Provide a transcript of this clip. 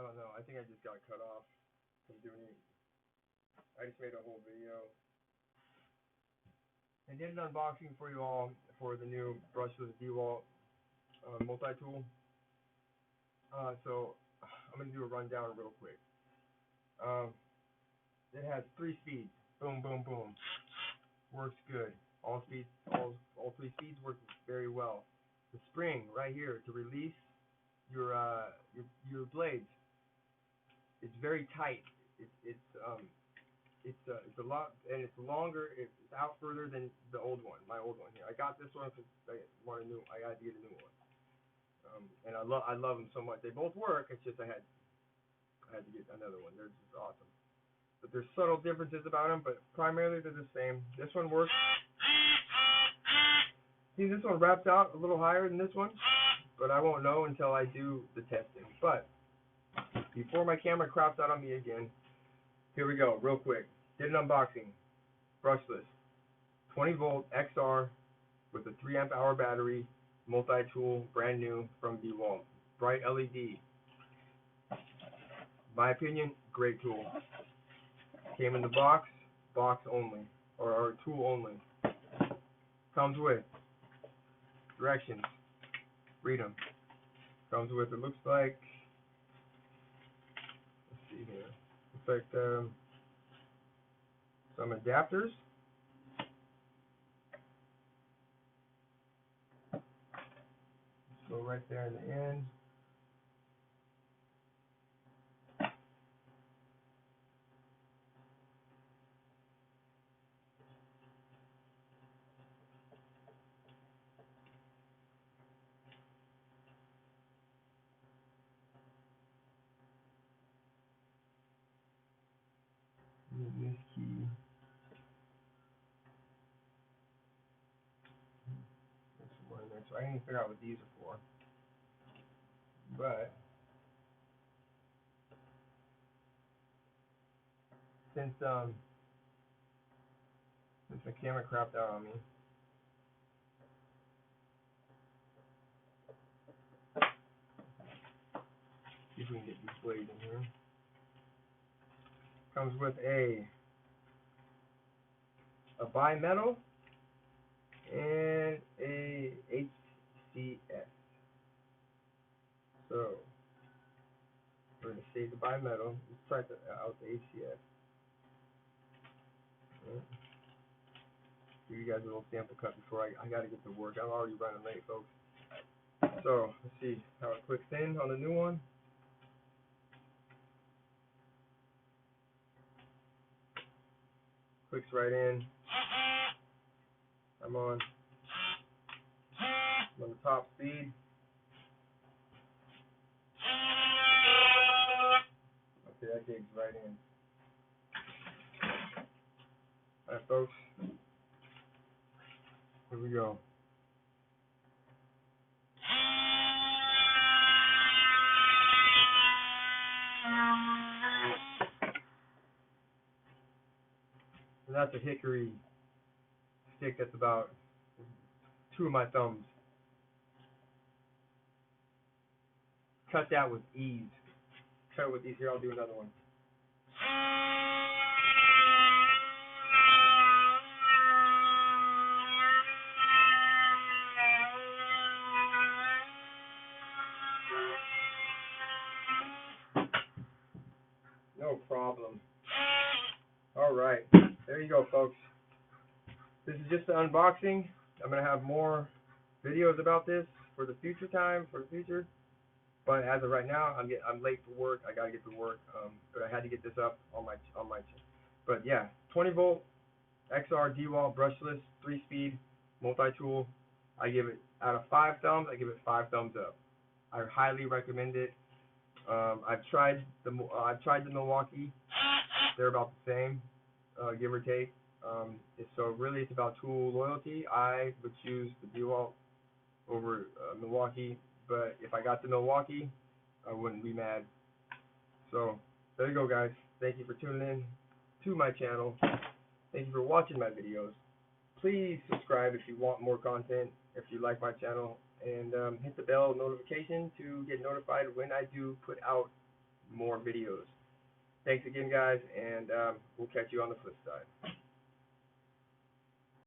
I don't know. I think I just got cut off from doing it. I just made a whole video. I did an unboxing for you all for the new Brushless DeWalt multi-tool. So I'm going to do a rundown real quick. It has 3 speeds. Boom, boom, boom. Works good. All three speeds work very well. The spring right here to release your blades. It's very tight. It's a lot, and it's longer. It's out further than the old one. My old one here. I got this one because I had to get a new one. And I love them so much. They both work. It's just I had to get another one. They're just awesome. But there's subtle differences about them, but primarily they're the same. This one works. See, this one wraps out a little higher than this one, but I won't know until I do the testing. But before my camera craps out on me again, here we go, real quick. Did an unboxing. Brushless. 20 volt XR with a 3 amp hour battery, multi-tool, brand new from DeWalt. Bright LED. My opinion, great tool. Came in the box only, or tool only. Comes with directions. Read them. Comes with, it looks like, let's see here. Looks like some adapters. Go right there in the end. This key. There's some more in there, so I didn't figure out what these are for. But since the camera crapped out on me, see if we can get these blades in here. Comes with a bimetal and a HCS. So we're going to save the bimetal. Let's try out the HCS. Right. Give you guys a little sample cut before I got to get to work. I'm already running late, folks. So let's see how it clicks in on the new one. Clicks right in. I'm on the top speed. Okay, that digs right in. Alright, folks. Here we go. And that's a hickory stick that's about 2 of my thumbs. Cut that with ease. Cut it with ease. Here, I'll do another one. No problem. Alright, there you go, folks. This is just the unboxing. I'm going to have more videos about this for the future. But as of right now, I'm late for work. I got to get to work. But I had to get this up on my But yeah, 20 volt XR DeWalt brushless 3-speed multi-tool. I give it, out of 5 thumbs, I give it 5 thumbs up. I highly recommend it. I've tried the Milwaukee. They're about the same, give or take. So really, it's about tool loyalty. I would choose the DeWalt over Milwaukee, but if I got the Milwaukee, I wouldn't be mad. So there you go, guys. Thank you for tuning in to my channel. Thank you for watching my videos. Please subscribe if you want more content, if you like my channel, and hit the bell notification to get notified when I do put out more videos. Thanks again, guys, and we'll catch you on the flip side.